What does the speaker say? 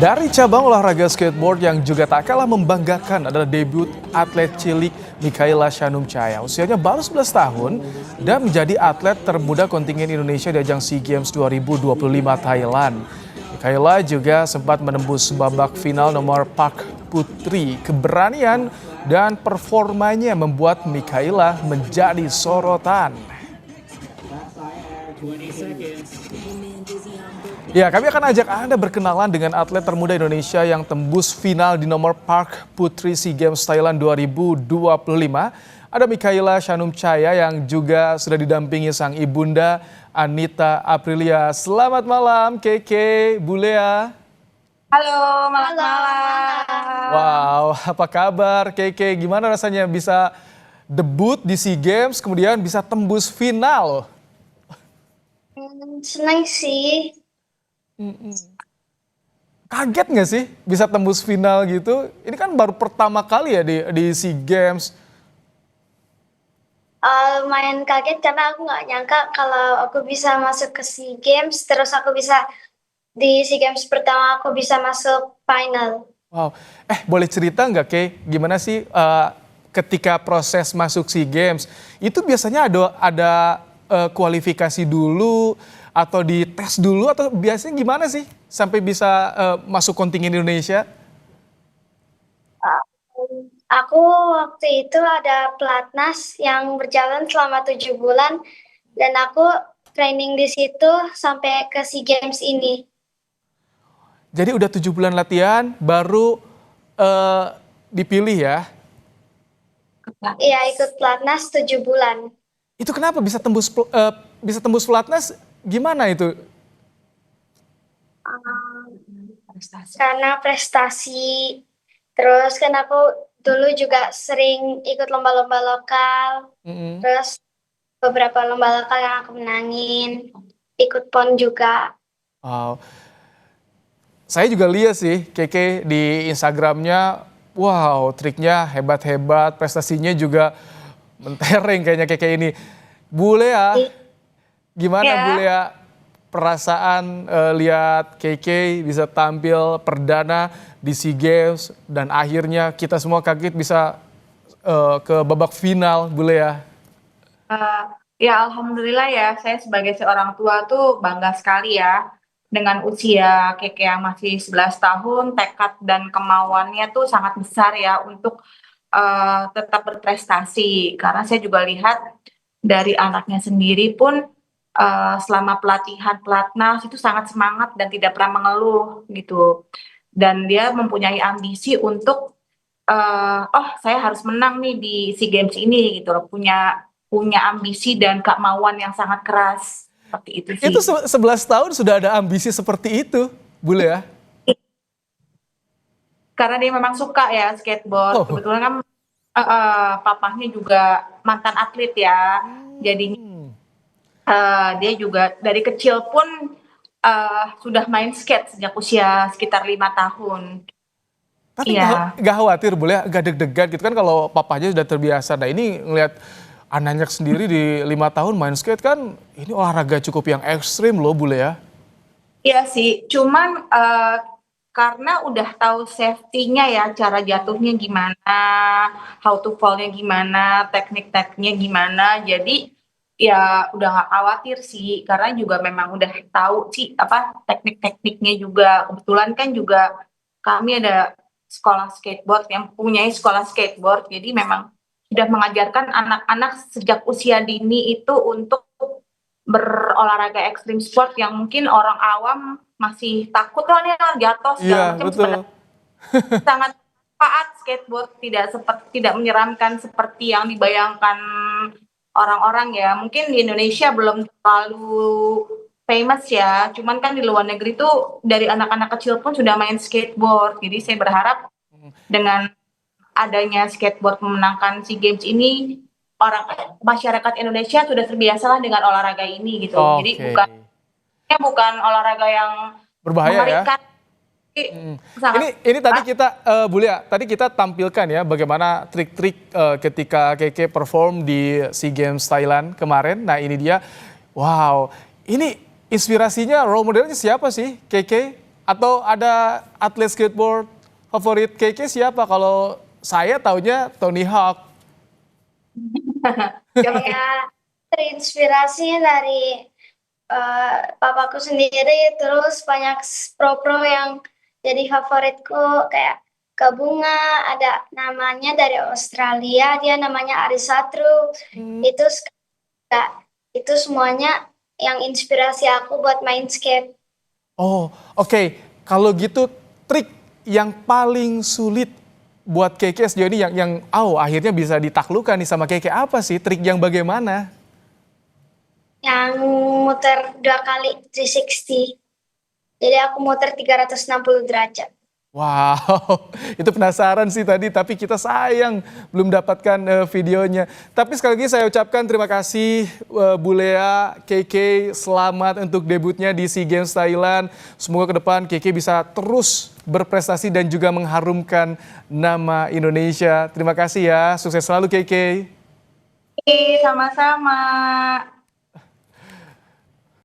Dari cabang olahraga skateboard yang juga tak kalah membanggakan adalah debut atlet cilik Mikaela Shanumchaya. Usianya baru 11 tahun dan menjadi atlet termuda kontingen Indonesia di ajang SEA Games 2025 Thailand. Mikaela juga sempat menembus babak final nomor park putri. Keberanian dan performanya membuat Mikaela menjadi sorotan. Ya, kami akan ajak Anda berkenalan dengan atlet termuda Indonesia yang tembus final di nomor park putri SEA Games Thailand 2025. Ada Mikaela Shanumchaya yang juga sudah didampingi sang ibunda Anita Aprilia. Selamat malam Keke, Bulea. Halo, malam. Wow, apa kabar Keke? Gimana rasanya bisa debut di SEA Games kemudian bisa tembus final? Senang sih. Kaget nggak sih bisa tembus final gitu? Ini kan baru pertama kali ya di SEA Games. Lumayan kaget karena aku nggak nyangka kalau aku bisa masuk ke SEA Games, terus aku bisa di SEA Games pertama aku bisa masuk final. Wow, boleh cerita nggak Kay? Gimana sih ketika proses masuk SEA Games? Itu biasanya ada kualifikasi dulu atau dites dulu atau biasanya gimana sih sampai bisa masuk kontingen Indonesia? Aku waktu itu ada pelatnas yang berjalan selama 7 bulan dan aku training di situ sampai ke SEA Games ini. Jadi udah 7 bulan latihan baru dipilih ya? Iya, ikut pelatnas 7 bulan. Itu kenapa bisa tembus pelatnas? Gimana itu? Karena prestasi, terus kan aku dulu juga sering ikut lomba-lomba lokal, terus beberapa lomba lokal yang aku menangin, ikut PON juga. Wow. Saya juga lihat sih Keke di Instagramnya, wow triknya hebat-hebat, prestasinya juga mentereng kayaknya Keke ini. Bulea, gimana Ya. Bulea perasaan lihat Keke bisa tampil perdana di SEA Games dan akhirnya kita semua kaget bisa ke babak final Bulea. Ya alhamdulillah ya, saya sebagai seorang tua tuh bangga sekali ya dengan usia Keke yang masih 11 tahun, tekad dan kemauannya tuh sangat besar ya untuk tetap berprestasi. Karena saya juga lihat dari anaknya sendiri pun selama pelatihan pelatnas itu sangat semangat dan tidak pernah mengeluh gitu. Dan dia mempunyai ambisi untuk oh saya harus menang nih di SEA Games ini gitu loh, punya ambisi dan kemauan yang sangat keras seperti itu sih. Itu 11 tahun sudah ada ambisi seperti itu Bulea? Karena dia memang suka ya skateboard. Oh. Kebetulan kan papahnya juga mantan atlet ya. Jadi dia juga dari kecil pun sudah main skate sejak usia sekitar 5 tahun. Tapi Iya. nggak khawatir Bulea, nggak deg-degan gitu kan kalau papanya sudah terbiasa. Nah ini ngelihat anaknya sendiri di 5 tahun main skate kan ini olahraga cukup yang ekstrim loh Bulea. Iya sih, cuman karena udah tahu safety-nya ya, cara jatuhnya gimana, how to fall-nya gimana, teknik-tekniknya gimana, jadi ya udah nggak khawatir sih, karena juga memang udah tahu sih apa teknik-tekniknya juga. Kebetulan kan juga kami ada sekolah skateboard yang mempunyai sekolah skateboard, jadi memang sudah mengajarkan anak-anak sejak usia dini itu untuk berolahraga ekstrim sport yang mungkin orang awam masih takut lah nih orang jatuh segala Iya macam. betul. Sebenarnya sangat manfaat skateboard, tidak menyeramkan seperti yang dibayangkan orang-orang ya. Mungkin di Indonesia belum terlalu famous ya, cuman kan di luar negeri tuh dari anak-anak kecil pun sudah main skateboard. Jadi saya berharap dengan adanya skateboard memenangkan SEA Games ini, masyarakat Indonesia sudah terbiasa lah dengan olahraga ini gitu. Jadi Oke. bukan olahraga yang Berbahaya ya. mengerikan. Ini tadi kita Bulea, tadi kita tampilkan ya bagaimana trik-trik ketika Keke perform di SEA Games Thailand kemarin. Nah ini dia, wow, ini inspirasinya role modelnya siapa sih Keke? Atau ada atlet skateboard favorit Keke siapa? Kalau saya taunya Tony Hawk. Ya, terinspirasi dari papaku sendiri, terus banyak pro-pro yang jadi favoritku kayak Kak Bunga, ada namanya dari Australia, dia namanya Arisatru. Itu itu semuanya yang inspirasi aku buat main skate. Oh, oke. Kalau gitu trik yang paling sulit buat Keke sejauh ini yang akhirnya bisa ditaklukkan nih sama Keke apa sih? Trik yang bagaimana? Yang muter 2 kali 360. Jadi aku muter 360 derajat. Wow, itu penasaran sih tadi, tapi kita sayang belum dapatkan videonya. Tapi sekali lagi saya ucapkan terima kasih Bu Lea, Keke, selamat untuk debutnya di SEA Games Thailand. Semoga ke depan Keke bisa terus berprestasi dan juga mengharumkan nama Indonesia. Terima kasih ya, sukses selalu Keke. Oke, sama-sama.